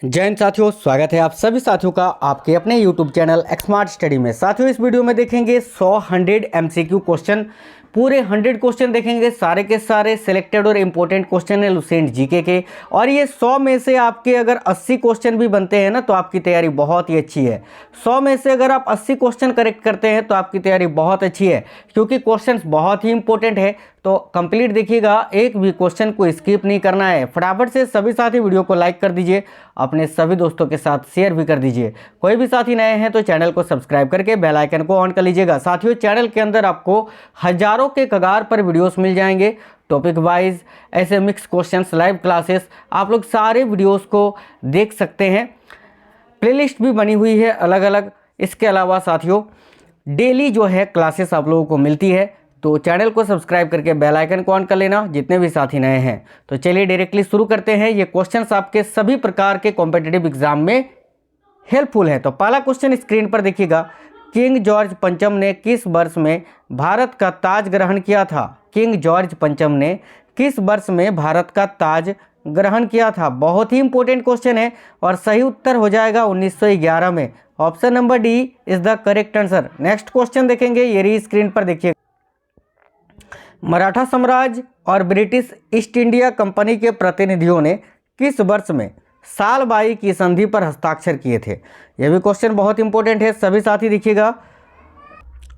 जय हिंद साथियों, स्वागत है आप सभी साथियों का आपके अपने YouTube चैनल स्मार्ट स्टडी में। साथियों, इस वीडियो में देखेंगे 100 MCQ क्वेश्चन, पूरे 100 क्वेश्चन देखेंगे। सारे के सारे सिलेक्टेड और इम्पोर्टेंट क्वेश्चन है लुसेंट जीके के। और ये 100 में से आपके अगर 80 क्वेश्चन भी बनते हैं ना तो आपकी तैयारी बहुत ही अच्छी है। 100 में से अगर आप 80 क्वेश्चन करेक्ट करते हैं तो आपकी तैयारी बहुत अच्छी है, क्योंकि क्वेश्चन बहुत ही इंपॉर्टेंट है। तो कंप्लीट देखिएगा, एक भी क्वेश्चन को स्किप नहीं करना है। फटाफट से सभी साथी वीडियो को लाइक कर दीजिए, अपने सभी दोस्तों के साथ शेयर भी कर दीजिए। कोई भी साथी नए हैं तो चैनल को सब्सक्राइब करके बेल आइकन को ऑन कर लीजिएगा। साथियों, चैनल के अंदर आपको हजारों के कगार पर वीडियोस मिल जाएंगे, टॉपिक वाइज, ऐसे मिक्स क्वेश्चंस, लाइव क्लासेस, आप लोग सारे वीडियोस को देख सकते हैं। प्लेलिस्ट भी बनी हुई है अलग अलग। इसके अलावा साथियों, डेली जो है क्लासेस आप लोगों को मिलती है, तो चैनल को सब्सक्राइब करके बेल आइकन को ऑन कर लेना जितने भी साथी नए हैं। तो चलिए डायरेक्टली शुरू करते हैं। ये क्वेश्चंस आपके सभी प्रकार के कॉम्पिटिटिव एग्जाम में हेल्पफुल है। तो पहला क्वेश्चन स्क्रीन पर देखिएगा, किंग जॉर्ज पंचम ने किस वर्ष में भारत का ताज ग्रहण किया था? किंग जॉर्ज पंचम ने किस वर्ष में भारत का ताज ग्रहण किया था? बहुत ही इंपॉर्टेंट क्वेश्चन है और सही उत्तर हो जाएगा 1911 में। Option number D is the correct answer. Next question देखेंगे, ये रही स्क्रीन पर देखिए। मराठा साम्राज्य और ब्रिटिश ईस्ट इंडिया कंपनी के प्रतिनिधियों ने किस वर्ष में सालबाई की संधि पर हस्ताक्षर किए थे? यह भी क्वेश्चन बहुत इंपॉर्टेंट है, सभी साथी देखिएगा।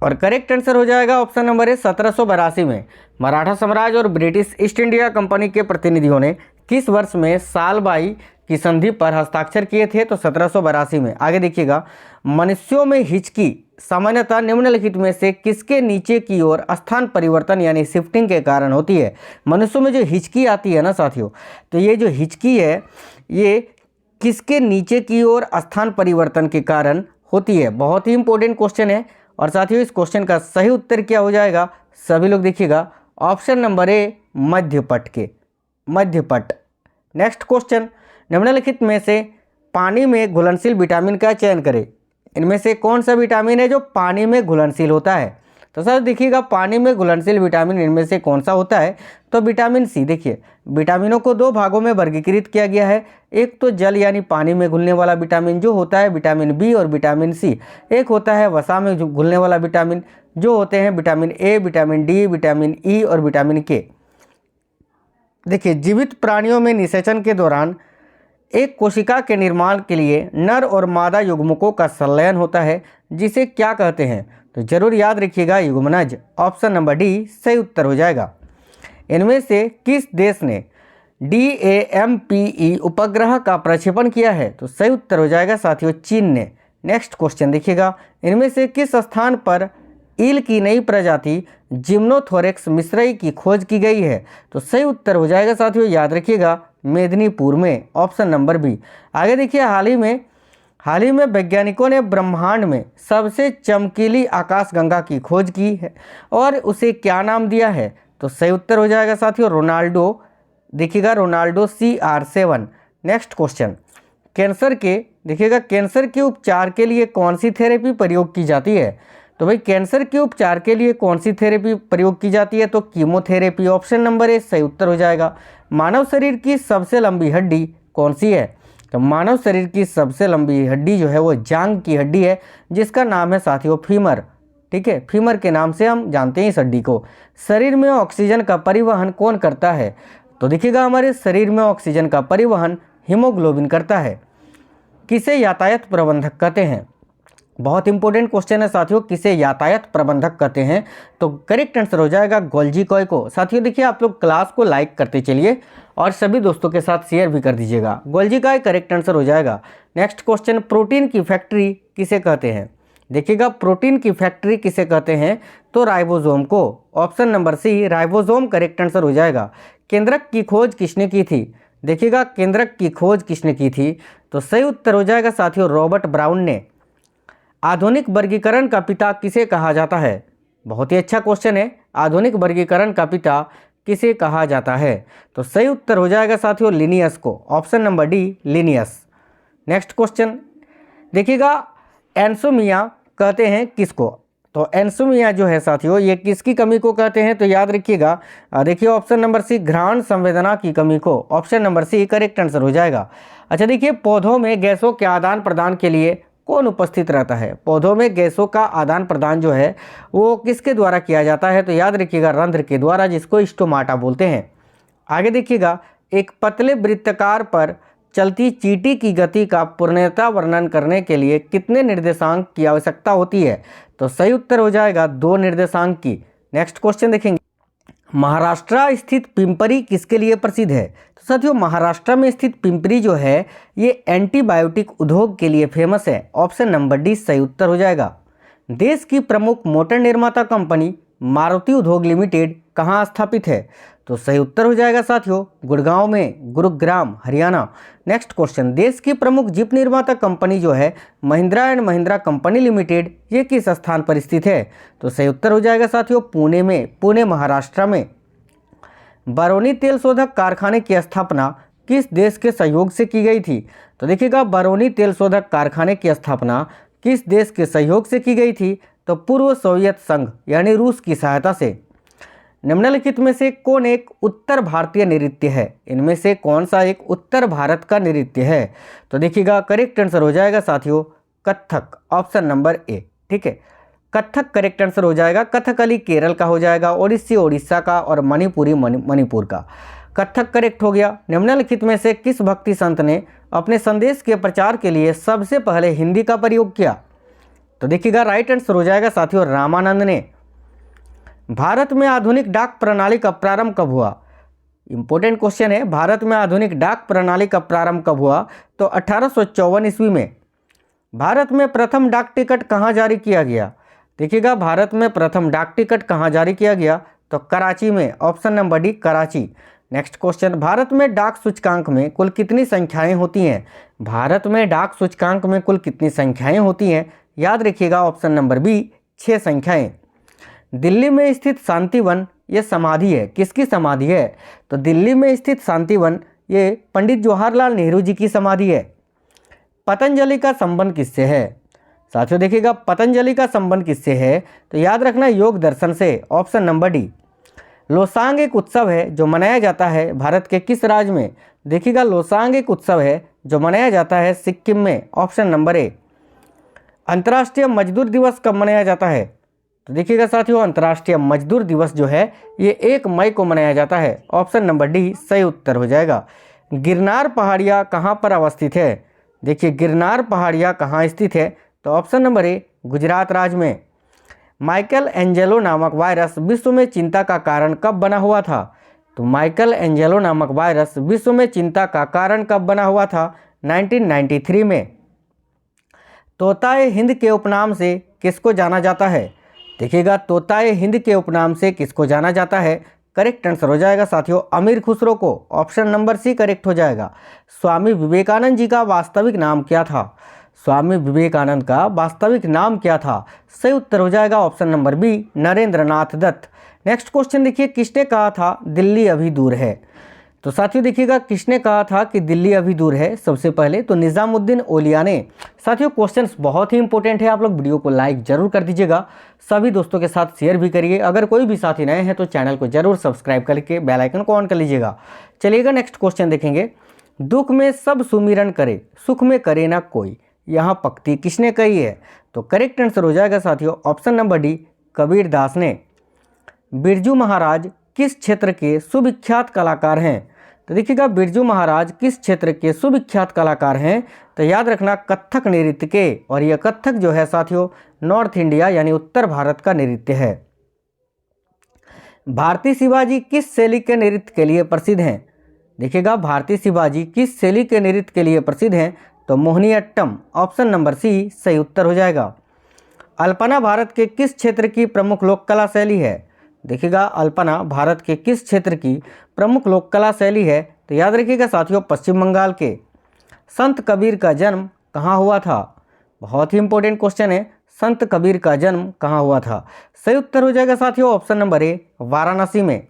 और करेक्ट आंसर हो जाएगा ऑप्शन नंबर है 1782 में। मराठा साम्राज्य और ब्रिटिश ईस्ट इंडिया कंपनी के प्रतिनिधियों ने किस वर्ष में सालबाई की संधि पर हस्ताक्षर किए थे? तो 1782 में। आगे देखिएगा, मनुष्यों में हिचकी सामान्यतः निम्नलिखित में से किसके नीचे की ओर स्थान परिवर्तन यानी शिफ्टिंग के कारण होती है? मनुष्यों में जो हिचकी आती है ना साथियों, तो ये जो हिचकी है ये किसके नीचे की ओर स्थान परिवर्तन के कारण होती है? बहुत ही इंपॉर्टेंट क्वेश्चन है। और साथियों, इस क्वेश्चन का सही उत्तर क्या हो जाएगा? सभी लोग देखिएगा, ऑप्शन नंबर ए मध्यपट के, मध्यपट। नेक्स्ट क्वेश्चन, निम्नलिखित में से पानी में घुलनशील विटामिन का चयन करें। इनमें से कौन सा विटामिन है जो पानी में घुलनशील होता है? तो सर देखिएगा, पानी में घुलनशील विटामिन इनमें से कौन सा होता है? तो विटामिन सी। देखिए, विटामिनों को दो भागों में वर्गीकृत किया गया है। एक तो जल यानी पानी में घुलने वाला विटामिन जो होता है विटामिन बी और विटामिन सी। एक होता है वसा में घुलने वाला विटामिन जो होते हैं vitamin A, vitamin D, vitamin E और विटामिन के। देखिए, जीवित प्राणियों में निषेचन के दौरान एक कोशिका के निर्माण के लिए नर और मादा युग्मकों का संलयन होता है, जिसे क्या कहते हैं? तो जरूर याद रखिएगा, युग्मनज। ऑप्शन नंबर डी सही उत्तर हो जाएगा। इनमें से किस देश ने DAMPE उपग्रह का प्रक्षेपण किया है? तो सही उत्तर हो जाएगा साथियों, चीन ने। नेक्स्ट क्वेश्चन देखिएगा, इनमें से किस स्थान पर ईल की नई प्रजाति जिम्नोथोरेक्स मिश्रई की खोज की गई है? तो सही उत्तर हो जाएगा साथियों, याद रखिएगा, मेदिनीपुर में। Option number B. आगे देखिए, हाल ही में वैज्ञानिकों ने ब्रह्मांड में सबसे चमकीली आकाशगंगा की खोज की है और उसे क्या नाम दिया है? तो सही उत्तर हो जाएगा साथियों, रोनाल्डो। देखिएगा, Ronaldo CR7। Next question, cancer के देखिएगा, कैंसर के उपचार के लिए कौन सी थेरेपी प्रयोग की जाती है? तो भाई, कैंसर के उपचार के लिए कौन सी थेरेपी प्रयोग की जाती है? तो कीमोथेरेपी। ऑप्शन नंबर ए सही उत्तर हो जाएगा। मानव शरीर की सबसे लंबी हड्डी कौन सी है? तो मानव शरीर की सबसे लंबी हड्डी जो है वो जांघ की हड्डी है, जिसका नाम है साथियों फीमर। ठीक है, फीमर के नाम से हम जानते हैं इस हड्डी को। शरीर में ऑक्सीजन का परिवहन कौन करता है? तो देखिएगा, हमारे शरीर में ऑक्सीजन का परिवहन हीमोग्लोबिन करता है। किसे यातायात प्रबंधक कहते हैं? बहुत इंपॉर्टेंट क्वेश्चन है साथियों, किसे यातायात प्रबंधक कहते हैं? तो करेक्ट आंसर हो जाएगा गोल्जी कॉय को। साथियों देखिए, आप लोग क्लास को लाइक करते चलिए और सभी दोस्तों के साथ शेयर भी कर दीजिएगा। गोल्जी कॉय करेक्ट आंसर हो जाएगा। नेक्स्ट क्वेश्चन, प्रोटीन की फैक्ट्री किसे कहते हैं? देखिएगा, प्रोटीन की फैक्ट्री किसे कहते हैं? तो राइबोसोम को। Option number C ribosome correct answer हो जाएगा। केंद्रक की खोज किसने की थी? देखिएगा, केंद्रक की खोज किसने की थी? तो सही उत्तर हो जाएगा साथियों, रॉबर्ट ब्राउन ने। आधुनिक वर्गीकरण का पिता किसे कहा जाता है? बहुत ही अच्छा क्वेश्चन है, आधुनिक वर्गीकरण का पिता किसे कहा जाता है? तो सही उत्तर हो जाएगा साथियों, लिनियस को। Option number D Linnaeus. Next question देखिएगा, एंसोमिया कहते हैं किसको? तो एंसोमिया जो है साथियों, ये किसकी कमी को कहते हैं? तो याद रखिएगा, देखिए ऑप्शन नंबर सी घ्राण संवेदना की कमी को। Option number C correct answer हो जाएगा। अच्छा देखिए, पौधों में गैसों के आदान प्रदान के लिए कौन उपस्थित रहता है? पौधों में गैसों का आदान प्रदान जो है वो किसके द्वारा किया जाता है? तो याद रखिएगा रंध्र के द्वारा, जिसको स्टोमाटा बोलते हैं। आगे देखिएगा, एक पतले वृत्ताकार पर चलती चींटी की गति का पूर्णतः वर्णन करने के लिए कितने निर्देशांक की आवश्यकता होती है? तो सही उत्तर हो जाएगा 2 निर्देशांक की। नेक्स्ट क्वेश्चन देखेंगे, महाराष्ट्र स्थित पिंपरी किसके लिए प्रसिद्ध है? तो साथियों, महाराष्ट्र में स्थित पिंपरी जो है ये एंटीबायोटिक उद्योग के लिए फेमस है। ऑप्शन नंबर डी सही उत्तर हो जाएगा। देश की प्रमुख मोटर निर्माता कंपनी मारुति उद्योग लिमिटेड कहाँ स्थापित है? तो सही उत्तर हो जाएगा साथियों गुड़गांव में, गुरुग्राम, हरियाणा। नेक्स्ट क्वेश्चन, देश की प्रमुख जीप निर्माता कंपनी जो है Mahindra and Mahindra company limited, ये किस स्थान पर स्थित है? तो सही उत्तर हो जाएगा साथियों पुणे में, पुणे महाराष्ट्र में। बरौनी तेल शोधक कारखाने की स्थापना किस देश के सहयोग से की गई थी? तो देखिएगा, बरौनी तेल शोधक कारखाने की स्थापना किस देश के सहयोग से की गई थी? तो पूर्व सोवियत संघ यानी रूस की सहायता से। निम्नलिखित में से कौन एक उत्तर भारतीय नृत्य है? इनमें से कौन सा एक उत्तर भारत का नृत्य है? तो देखिएगा करेक्ट आंसर हो जाएगा साथियों कथक, ऑप्शन नंबर ए। ठीक है, कथक करेक्ट आंसर हो जाएगा। कथकली केरल का हो जाएगा, ओडिसी ओडिशा का, और मणिपुरी मणिपुर का। कथक करेक्ट हो गया। निम्नलिखित में से किस भक्ति संत ने अपने संदेश के प्रचार के लिए सबसे पहले हिंदी का प्रयोग किया? तो देखिएगा राइट आंसर हो जाएगा साथियों रामानंद ने। भारत में आधुनिक डाक प्रणाली का प्रारंभ कब हुआ? इंपॉर्टेंट क्वेश्चन है, भारत में आधुनिक डाक प्रणाली का प्रारंभ कब हुआ? तो 1854 ईस्वी में। भारत में प्रथम डाक टिकट कहाँ जारी किया गया? देखिएगा भारत में प्रथम डाक टिकट कहाँ जारी किया गया? तो कराची में, option number D Karachi. Next question, Bharat में डाक सूचकांक में कुल कितनी संख्याएं होती हैं? भारत में डाक सूचकांक में कुल कितनी संख्याएं होती हैं? याद रखिएगा ऑप्शन नंबर बी 6 संख्याएं। दिल्ली में स्थित शांतिवन ये समाधि है, किसकी समाधि है? तो दिल्ली में स्थित शांतिवन ये पंडित जवाहरलाल नेहरू जी की समाधि है। पतंजलि का संबंध किससे है? साथियों देखिएगा पतंजलि का संबंध किससे है? तो याद रखना योग दर्शन से, ऑप्शन नंबर डी। लोसांग एक उत्सव है जो मनाया जाता है भारत के किस राज्य में? देखिएगा लोसांग एक उत्सव है जो मनाया जाता है सिक्किम में, ऑप्शन नंबर ए। अंतर्राष्ट्रीय मजदूर दिवस कब मनाया जाता है? तो देखिएगा साथियों अंतर्राष्ट्रीय मजदूर दिवस जो है ये 1 मई को मनाया जाता है, ऑप्शन नंबर डी सही उत्तर हो जाएगा। गिरनार पहाड़ियाँ कहाँ पर अवस्थित है? देखिए गिरनार पहाड़ियाँ कहाँ स्थित है? तो ऑप्शन नंबर ए गुजरात राज्य में। माइकल एंजेलो नामक वायरस विश्व में चिंता का कारण कब बना हुआ था? तो माइकल एंजेलो नामक वायरस विश्व में चिंता का कारण कब बना हुआ था? 1993 में। तोताए हिंद के उपनाम से किसको जाना जाता है? देखिएगा तोताए हिंद के उपनाम से किसको जाना जाता है? करेक्ट आंसर हो जाएगा साथियों अमीर खुसरो को, ऑप्शन नंबर सी करेक्ट हो जाएगा। स्वामी विवेकानंद जी का वास्तविक नाम क्या था? स्वामी विवेकानंद का वास्तविक नाम क्या था? सही उत्तर हो जाएगा ऑप्शन नंबर बी नरेंद्र नाथ दत्त। नेक्स्ट क्वेश्चन देखिए, किसने कहा था दिल्ली अभी दूर है? तो साथियों देखिएगा किसने कहा था कि दिल्ली अभी दूर है? सबसे पहले तो निज़ामुद्दीन औलिया ने। साथियों क्वेश्चंस बहुत ही इंपॉर्टेंट है, आप लोग वीडियो को लाइक जरूर कर दीजिएगा, सभी दोस्तों के साथ शेयर भी करिए। अगर कोई भी साथी नए हैं तो चैनल को जरूर सब्सक्राइब करके बेल आइकन को ऑन कर लीजिएगा। चलिएगा नेक्स्ट क्वेश्चन देखेंगे, दुख में सब सुमिरन करे सुख में करे ना कोई, यहाँ पंक्ति किसने कही है? तो करेक्ट आंसर हो जाएगा साथियों option number D Kabir Das ने। बिरजू महाराज किस क्षेत्र के सुविख्यात कलाकार हैं? तो देखिएगा बिरजू महाराज किस क्षेत्र के सुविख्यात कलाकार हैं? तो याद रखना कथक नृत्य के, और यह कथक जो है साथियों नॉर्थ इंडिया यानी उत्तर भारत का नृत्य है। भारती शिवाजी किस शैली के नृत्य के लिए प्रसिद्ध हैं? देखिएगा भारती शिवाजी किस शैली के नृत्य के लिए प्रसिद्ध हैं? तो मोहिनीअट्टम, ऑप्शन नंबर सी सही उत्तर हो जाएगा। अल्पना भारत के किस क्षेत्र की प्रमुख लोक कला शैली है? देखिएगा अल्पना भारत के किस क्षेत्र की प्रमुख लोक कला शैली है? तो याद रखिएगा साथियों पश्चिम बंगाल के। संत कबीर का जन्म कहाँ हुआ था? बहुत ही इंपॉर्टेंट क्वेश्चन है, संत कबीर का जन्म कहाँ हुआ था? सही उत्तर हो जाएगा साथियों ऑप्शन नंबर ए वाराणसी में।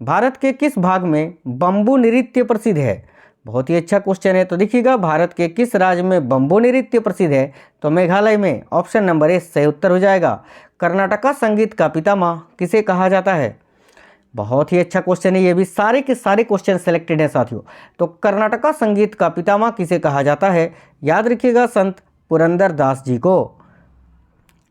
भारत के किस भाग में बम्बू नृत्य प्रसिद्ध है? बहुत ही अच्छा क्वेश्चन है। तो देखिएगा भारत के किस राज्य में बम्बू नृत्य प्रसिद्ध है? तो मेघालय में, ऑप्शन नंबर ए सही उत्तर हो जाएगा। कर्नाटका संगीत का पितामह किसे कहा जाता है? बहुत ही अच्छा क्वेश्चन है, ये भी सारे के सारे क्वेश्चन सिलेक्टेड हैं साथियों। तो कर्नाटका संगीत का पितामह किसे कहा जाता है? याद रखिएगा संत पुरंदर दास जी को।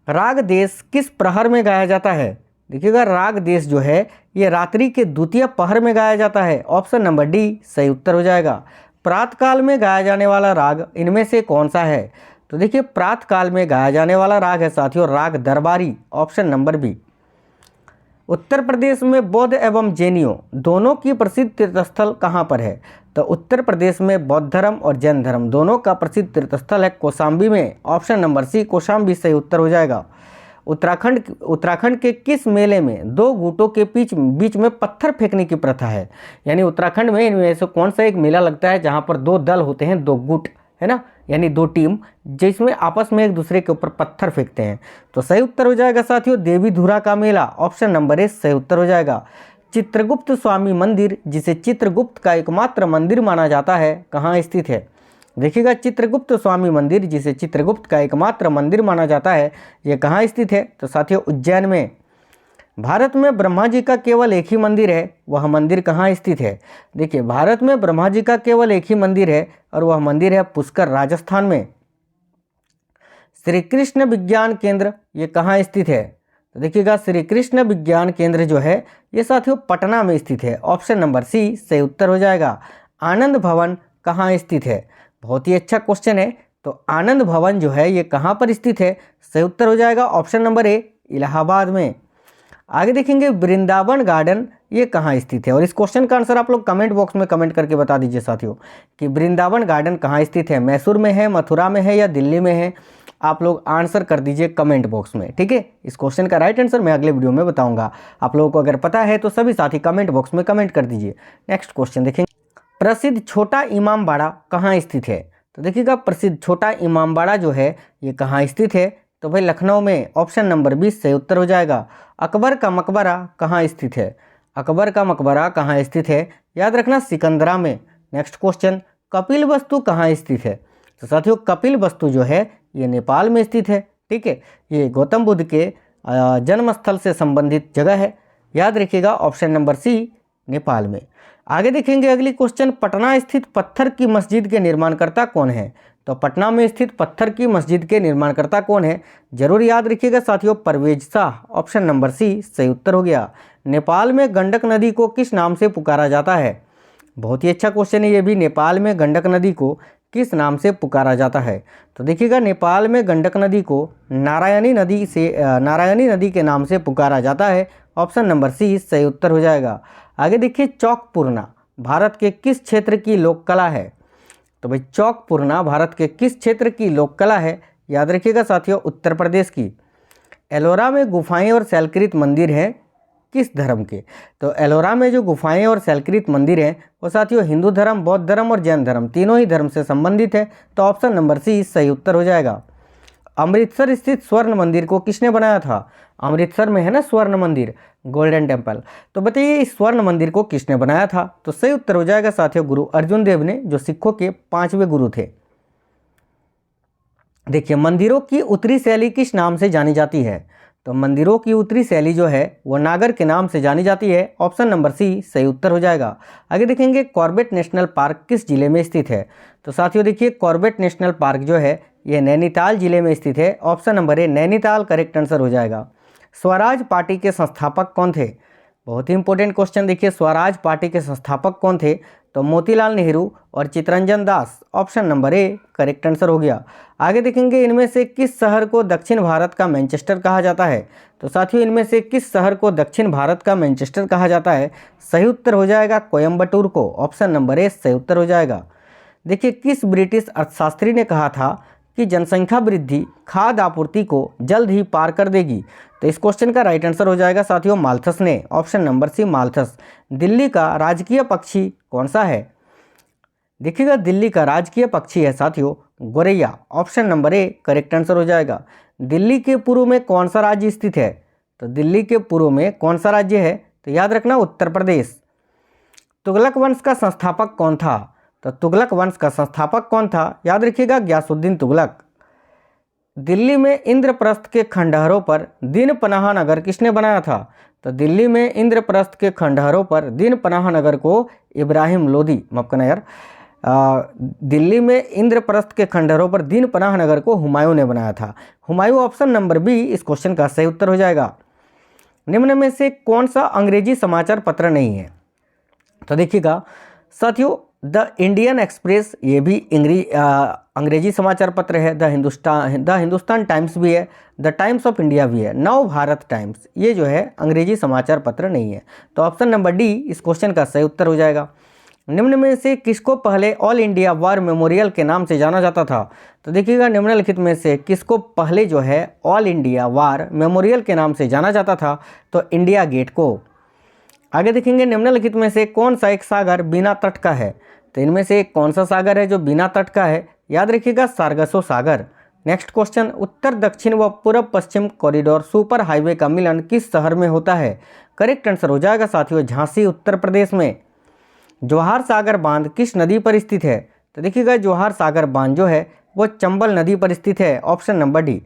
राग देश किस प्रहर में गाया जाता है? देखिएगा राग देश जो है ये रात्रि के द्वितीय पहर में गाया जाता है। ऑप्शन नंबर डी सही उत्तर हो जाएगा। प्रातःकाल में गाया जाने वाला राग इनमें से कौन सा है? तो देखिए प्रातःकाल में गाया जाने वाला राग है साथियों Raag Darbari. Option number B. Uttar Pradesh में बौद्ध एवं जैनियों दोनों की प्रसिद्ध तीर्थस्थल कहाँ पर है? तो उत्तर प्रदेश में बौद्ध धर्म और जैन धर्म दोनों का प्रसिद्ध तीर्थस्थल है कौशाम्बी में। ऑप्शन नंबर सी कौशाम्बी सही उत्तर हो जाएगा। उत्तराखंड के किस मेले में दो गुटों के बीच में पत्थर फेंकने की प्रथा है? यानी उत्तराखंड में इनमें से कौन सा एक मेला लगता है जहाँ पर दो दल होते हैं, दो गुट है ना, यानी दो टीम, जिसमें आपस में एक दूसरे के ऊपर पत्थर फेंकते हैं? तो सही उत्तर हो जाएगा साथियों देवी धुरा का मेला। ऑप्शन नंबर ए सही उत्तर हो जाएगा। चित्रगुप्त स्वामी मंदिर जिसे चित्रगुप्त का एकमात्र मंदिर माना जाता है कहाँ स्थित है? देखिएगा चित्रगुप्त स्वामी मंदिर जिसे चित्रगुप्त का एकमात्र मंदिर माना जाता है ये कहाँ स्थित है? तो साथियों उज्जैन में। भारत में ब्रह्मा जी का केवल एक ही मंदिर है, वह मंदिर कहाँ स्थित है? देखिए भारत में ब्रह्मा जी का केवल एक ही मंदिर है और वह मंदिर है पुष्कर राजस्थान में। श्री कृष्ण विज्ञान केंद्र ये कहाँ स्थित है? तो देखिएगा श्री कृष्ण विज्ञान केंद्र जो है ये साथियों पटना में स्थित है। ऑप्शन नंबर सी सही उत्तर हो जाएगा। आनंद भवन कहाँ स्थित है? बहुत ही अच्छा क्वेश्चन है। तो आनंद भवन जो है ये कहाँ पर स्थित है? सही उत्तर हो जाएगा ऑप्शन नंबर ए इलाहाबाद में। आगे देखेंगे वृंदावन गार्डन ये कहाँ स्थित है, और इस क्वेश्चन का आंसर आप लोग कमेंट बॉक्स में कमेंट करके बता दीजिए साथियों कि वृंदावन गार्डन कहाँ स्थित है, मैसूर में है, मथुरा में है या दिल्ली में है? आप लोग आंसर कर दीजिए कमेंट बॉक्स में, ठीक है। इस क्वेश्चन का राइट आंसर मैं अगले वीडियो में बताऊंगा। आप लोगों को अगर पता है तो सभी साथी कमेंट बॉक्स में कमेंट कर दीजिए। नेक्स्ट क्वेश्चन देखेंगे, प्रसिद्ध छोटा इमामबाड़ा कहाँ स्थित है? तो देखिएगा प्रसिद्ध छोटा इमामबाड़ा जो है ये कहाँ स्थित है? तो भाई लखनऊ में। ऑप्शन नंबर 20 सही उत्तर हो जाएगा। अकबर का मकबरा कहाँ स्थित है? अकबर का मकबरा कहाँ स्थित है? याद रखना सिकंदरा में। नेक्स्ट क्वेश्चन, कपिल वस्तु कहाँ स्थित है? तो साथियों कपिल वस्तु जो है ये नेपाल में स्थित है, ठीक है। ये गौतम बुद्ध के जन्मस्थल से संबंधित जगह है। याद रखिएगा ऑप्शन नंबर सी नेपाल में। आगे देखेंगे अगली क्वेश्चन, पटना स्थित पत्थर की मस्जिद के निर्माणकर्ता कौन है? तो पटना में स्थित पत्थर की मस्जिद के निर्माणकर्ता कौन है? जरूर याद रखिएगा साथियों Parvez Shah. Option number C सही उत्तर हो गया। नेपाल में गंडक नदी को किस नाम से पुकारा जाता है? बहुत ही अच्छा क्वेश्चन है ये भी। नेपाल में गंडक नदी को किस नाम से पुकारा जाता है? तो देखिएगा नेपाल में गंडक नदी को नारायणी नदी के नाम से पुकारा जाता है। ऑप्शन नंबर सी सही उत्तर हो जाएगा। आगे देखिए, चौकपूर्णा भारत के किस क्षेत्र की लोक कला है? तो भाई चौकपूर्णा भारत के किस क्षेत्र की लोक कला है? याद रखिएगा साथियों उत्तर प्रदेश की। एलोरा में गुफाएं और शैलकृत मंदिर हैं किस धर्म के? तो एलोरा में जो गुफाएं और शैलकृत मंदिर हैं वो साथियों हिंदू धर्म, बौद्ध धर्म और जैन धर्म तीनों ही धर्म से संबंधित है। तो ऑप्शन नंबर सी सही उत्तर हो जाएगा। अमृतसर स्थित स्वर्ण मंदिर को किसने बनाया था? अमृतसर में है ना स्वर्ण मंदिर, गोल्डन टेम्पल। तो बताइए इस स्वर्ण मंदिर को किसने बनाया था? तो सही उत्तर हो जाएगा साथियों गुरु अर्जुन देव ने, जो सिखों के 5वें गुरु थे। देखिए मंदिरों की उत्तरी शैली किस नाम से जानी जाती है? तो मंदिरों की उत्तरी शैली जो है वो नागर के नाम से जानी जाती है। ऑप्शन नंबर सी सही उत्तर हो जाएगा। आगे देखेंगे, कॉर्बेट नेशनल पार्क किस जिले में स्थित है? तो साथियों देखिए कॉर्बेट नेशनल पार्क जो है ये नैनीताल जिले में स्थित है। ऑप्शन नंबर ए नैनीताल करेक्ट आंसर हो जाएगा। स्वराज पार्टी के संस्थापक कौन थे? बहुत ही इंपॉर्टेंट क्वेश्चन। देखिए स्वराज पार्टी के संस्थापक कौन थे? तो मोतीलाल नेहरू और Chittaranjan Das. Option number A correct answer हो गया। आगे देखेंगे, इनमें से किस शहर को दक्षिण भारत का मैनचेस्टर कहा जाता है? तो साथियों इनमें से किस शहर को दक्षिण भारत का मैनचेस्टर कहा जाता है? सही उत्तर हो जाएगा कोयम्बटूर को। ऑप्शन नंबर ए सही उत्तर हो जाएगा। देखिए किस ब्रिटिश अर्थशास्त्री ने कहा था कि जनसंख्या वृद्धि खाद्य आपूर्ति को जल्द ही पार कर देगी? तो इस क्वेश्चन का राइट आंसर हो जाएगा साथियों माल्थस ने। Option number C Malthus. Delhi का राजकीय पक्षी कौन सा है? देखिएगा दिल्ली का राजकीय पक्षी है साथियों गोरैया। Option number A correct answer हो जाएगा। दिल्ली के पूर्व में कौन सा राज्य स्थित है? तो दिल्ली के पूर्व में कौन सा राज्य है? तो याद रखना उत्तर प्रदेश। तुगलक वंश का संस्थापक कौन था? तो तुगलक वंश का संस्थापक कौन था? याद रखिएगा गयासुद्दीन तुगलक। दिल्ली में इंद्रप्रस्थ के खंडहरों पर दिन पनाह नगर किसने बनाया था? तो दिल्ली में इंद्रप्रस्थ के खंडहरों पर दिन पनाह नगर को इब्राहिम लोदी, माफ करना यार, दिल्ली में इंद्रप्रस्थ के खंडहरों पर दिन पनाह नगर को हुमायूं ने बनाया था। हुमायूं ऑप्शन नंबर बी इस क्वेश्चन का सही उत्तर हो जाएगा। निम्न में से कौन सा अंग्रेजी समाचार पत्र नहीं है? तो देखिएगा साथियों, द इंडियन एक्सप्रेस ये भी अंग्रेजी समाचार पत्र है। द हिंदुस्तान टाइम्स भी है, द टाइम्स ऑफ इंडिया भी है, नव भारत टाइम्स, ये जो है अंग्रेजी समाचार पत्र नहीं है। तो ऑप्शन नंबर डी इस क्वेश्चन का सही उत्तर हो जाएगा। निम्न में से किसको पहले ऑल इंडिया वार मेमोरियल के नाम से जाना जाता था? तो देखिएगा निम्नलिखित में से किसको पहले जो है ऑल इंडिया वार मेमोरियल के नाम से जाना जाता था? तो इंडिया गेट को। आगे देखेंगे निम्नलिखित में से कौन सा एक सागर बिना तट का है? तो इनमें से कौन सा सागर है जो बिना तट का है? याद रखिएगा सार्गसो सागर। नेक्स्ट क्वेश्चन, उत्तर दक्षिण व पूर्व पश्चिम कॉरिडोर सुपर हाईवे का मिलन किस शहर में होता है? करेक्ट आंसर हो जाएगा साथियों झांसी, उत्तर प्रदेश में। जवाहर सागर बांध किस नदी पर स्थित है? तो देखिएगा जवाहर सागर बांध जो है वो चंबल नदी पर स्थित है, ऑप्शन नंबर डी।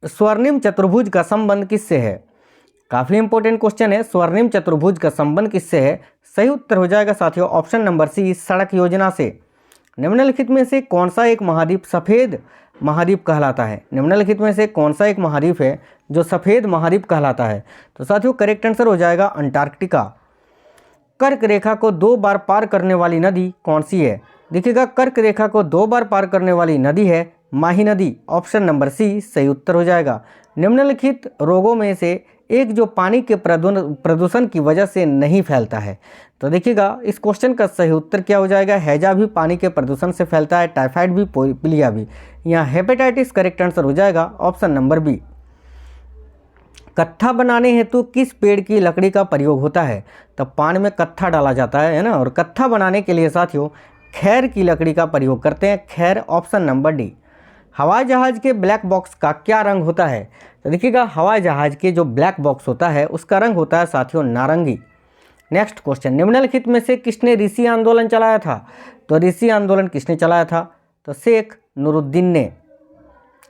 स्वर्णिम चतुर्भुज का संबंध किससे है? काफी इंपॉर्टेंट क्वेश्चन है, स्वर्णिम चतुर्भुज का संबंध किससे है? सही उत्तर हो जाएगा साथियों ऑप्शन नंबर सी, सड़क योजना से। निम्नलिखित में से कौन सा एक महाद्वीप सफेद महाद्वीप कहलाता है? निम्नलिखित में से कौन सा एक महाद्वीप है जो सफेद महाद्वीप कहलाता है? तो साथियों करेक्ट आंसर हो जाएगा अंटार्कटिका। कर्क रेखा को 2 बार पार करने वाली नदी कौन सी है? देखिएगा कर्क रेखा को 2 बार पार करने वाली नदी है माही नदी, ऑप्शन नंबर सी सही उत्तर हो जाएगा। निम्नलिखित रोगों में से एक जो पानी के प्रदूषण की वजह से नहीं फैलता है? तो देखिएगा इस क्वेश्चन का सही उत्तर क्या हो जाएगा? हैजा भी पानी के प्रदूषण से फैलता है, टाइफाइड भी, पीलिया भी। यहाँ हेपेटाइटिस करेक्ट आंसर हो जाएगा ऑप्शन नंबर बी। कत्था बनाने हेतु किस पेड़ की लकड़ी का प्रयोग होता है? तो पान में कत्था डाला जाता है ना, और कत्था बनाने के लिए साथियों खैर की लकड़ी का प्रयोग करते हैं, खैर, ऑप्शन नंबर डी। हवाई जहाज के ब्लैक बॉक्स का क्या रंग होता है? तो देखिएगा हवाई जहाज के जो ब्लैक बॉक्स होता है उसका रंग होता है साथियों नारंगी। नेक्स्ट क्वेश्चन, निम्नलिखित में से किसने ऋषि आंदोलन चलाया था? तो ऋषि आंदोलन किसने चलाया था? तो शेख नूरुद्दीन ने।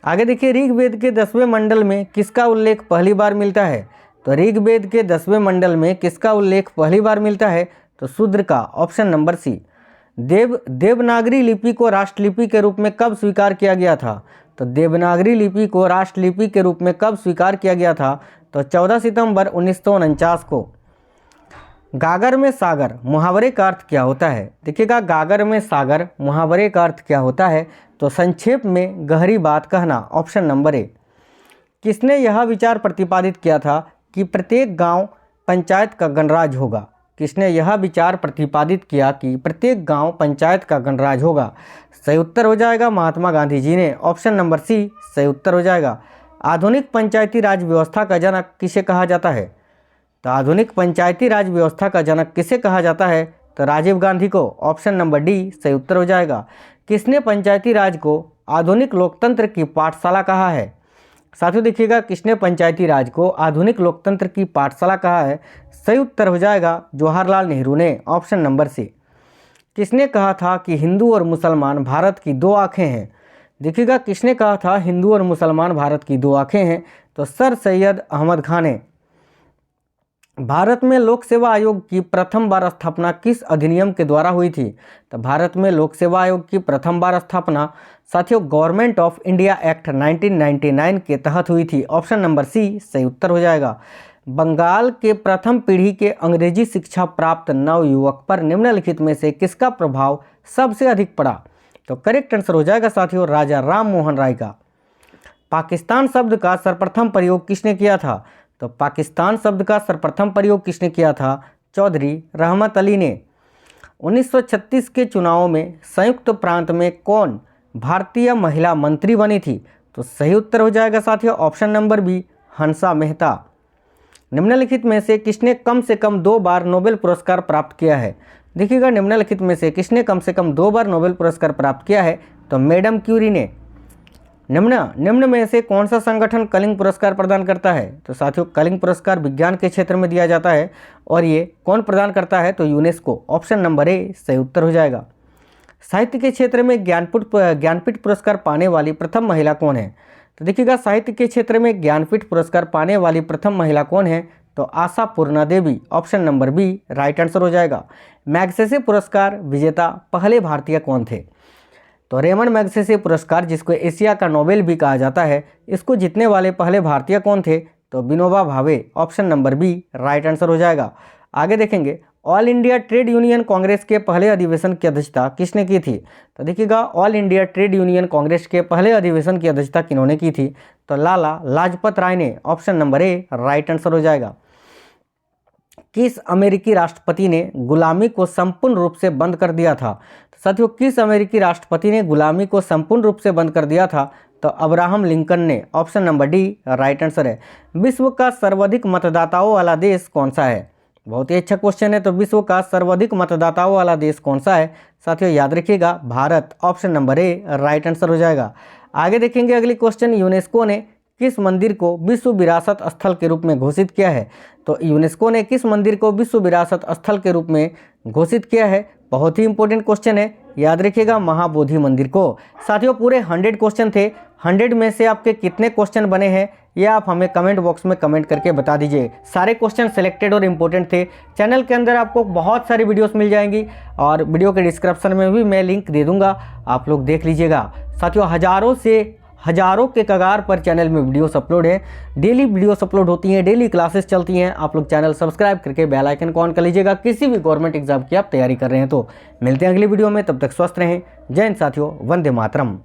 आगे देखिए ऋग्वेद के 10वें मंडल में किसका उल्लेख पहली बार मिलता है? तो ऋग्वेद के 10वें मंडल में किसका उल्लेख पहली बार मिलता है? तो शूद्र का, ऑप्शन नंबर सी। देवनागरी लिपि को राष्ट्रलिपि के रूप में कब स्वीकार किया गया था? तो देवनागरी लिपि को राष्ट्रलिपि के रूप में कब स्वीकार किया गया था? तो 14 सितंबर 1949 को। गागर में सागर मुहावरे का अर्थ क्या होता है? देखिएगा गागर में सागर मुहावरे का अर्थ क्या होता है? तो संक्षेप में गहरी बात कहना, ऑप्शन नंबर ए। किसने यह विचार प्रतिपादित किया था कि प्रत्येक गांव पंचायत का गणराज्य होगा? किसने यह विचार प्रतिपादित किया कि प्रत्येक गांव पंचायत का गणराज्य होगा? सही उत्तर हो जाएगा महात्मा गांधी जी ने, ऑप्शन नंबर सी सही उत्तर हो जाएगा। आधुनिक पंचायती राज व्यवस्था का जनक किसे कहा जाता है? तो आधुनिक पंचायती राज व्यवस्था का जनक किसे कहा जाता है? तो राजीव गांधी को, ऑप्शन नंबर डी सही उत्तर हो जाएगा। किसने पंचायती राज को आधुनिक लोकतंत्र की पाठशाला कहा है? साथियों देखिएगा किसने पंचायती राज को आधुनिक लोकतंत्र की पाठशाला कहा है? सही उत्तर हो जाएगा जवाहरलाल नेहरू ने, ऑप्शन नंबर सी। किसने कहा था कि हिंदू और मुसलमान भारत की 2 आंखें हैं? देखिएगा किसने कहा था हिंदू और मुसलमान भारत की 2 आंखें हैं? तो सर सैयद अहमद खान ने। भारत में लोक सेवा आयोग की प्रथम बार स्थापना किस अधिनियम के द्वारा हुई थी? तो भारत में लोक सेवा आयोग की प्रथम बार स्थापना साथियों गवर्नमेंट ऑफ इंडिया एक्ट 1999 के तहत हुई थी, ऑप्शन नंबर सी सही उत्तर हो जाएगा। बंगाल के प्रथम पीढ़ी के अंग्रेजी शिक्षा प्राप्त नवयुवक पर निम्नलिखित में से किसका प्रभाव सबसे अधिक पड़ा? तो करेक्ट आंसर हो जाएगा साथियों राजा राम मोहन राय का। पाकिस्तान शब्द का सर्वप्रथम प्रयोग किसने किया था? तो पाकिस्तान शब्द का सर्वप्रथम प्रयोग किसने किया था? चौधरी रहमत अली ने। 1936 के चुनावों में संयुक्त प्रांत में कौन भारतीय महिला मंत्री बनी थी? तो सही उत्तर हो जाएगा साथियों option number B Hansa Mehta. निम्नलिखित में से किसने कम से कम 2 बार नोबेल पुरस्कार प्राप्त किया है? देखिएगा निम्नलिखित में से किसने कम से कम 2 बार नोबेल पुरस्कार प्राप्त किया है? तो मैडम क्यूरी ने। निम्न में से कौन सा संगठन कलिंग पुरस्कार प्रदान करता है? तो साथियों कलिंग पुरस्कार विज्ञान के क्षेत्र में दिया जाता है, और ये कौन प्रदान करता है? तो यूनेस्को, ऑप्शन नंबर ए सही उत्तर हो जाएगा। साहित्य के क्षेत्र में ज्ञानपीठ पुरस्कार पाने वाली प्रथम महिला कौन है? तो देखिएगा साहित्य के क्षेत्र में ज्ञानपीठ पुरस्कार पाने वाली प्रथम महिला कौन है? तो Asha Purna Devi, option number B right answer हो जाएगा। मैग्सेसे पुरस्कार विजेता पहले भारतीय कौन थे? तो रेमंड मैग्सेसे पुरस्कार, जिसको एशिया का नोबेल भी कहा जाता है, इसको जीतने वाले पहले भारतीय कौन थे? तो Vinoba Bhave, option number B right answer हो जाएगा। आगे देखेंगे all India trade union congress के पहले अधिवेशन की अध्यक्षता किसने की थी? तो देखिएगा all India trade union congress के पहले अधिवेशन की अध्यक्षता किन्होंने की थी? तो लाला लाजपत राय ने, ऑप्शन नंबर ए राइट आंसर हो जाएगा। किस अमेरिकी राष्ट्रपति ने गुलामी को संपूर्ण रूप से बंद कर दिया था? तो साथियों किस अमेरिकी राष्ट्रपति ने गुलामी को संपूर्ण रूप से बंद कर दिया था? तो अब्राहम लिंकन ने, option number D right answer है। विश्व का सर्वाधिक मतदाताओं वाला देश कौन सा है? बहुत ही अच्छा क्वेश्चन है। तो विश्व का सर्वाधिक मतदाताओं वाला देश कौन सा है? साथियों याद रखिएगा भारत, ऑप्शन नंबर ए राइट आंसर हो जाएगा। आगे देखेंगे अगली क्वेश्चन, यूनेस्को ने किस मंदिर को विश्व विरासत स्थल के रूप में घोषित किया है? तो यूनेस्को ने किस मंदिर को विश्व विरासत स्थल के रूप में घोषित किया है? बहुत ही इंपॉर्टेंट क्वेश्चन है, याद रखिएगा महाबोधि मंदिर को। साथियों पूरे 100 क्वेश्चन थे, 100 में से आपके कितने क्वेश्चन बने हैं ये आप हमें कमेंट बॉक्स में कमेंट करके बता दीजिए। सारे क्वेश्चन सिलेक्टेड और इम्पोर्टेंट थे। चैनल के अंदर आपको बहुत सारी वीडियोस मिल जाएंगी और वीडियो के डिस्क्रिप्शन में भी मैं लिंक दे दूंगा, आप लोग देख लीजिएगा। साथियों हज़ारों के कगार पर चैनल में वीडियोस अपलोड है, डेली वीडियोस अपलोड होती हैं, डेली क्लासेस चलती हैं। आप लोग चैनल सब्सक्राइब करके बेल आइकन को ऑन कर लीजिएगा किसी भी गवर्नमेंट एग्जाम की आप तैयारी कर रहे हैं तो। मिलते हैं अगली वीडियो में, तब तक स्वस्थ रहें। जय हिंद साथियों, वंदे मातरम।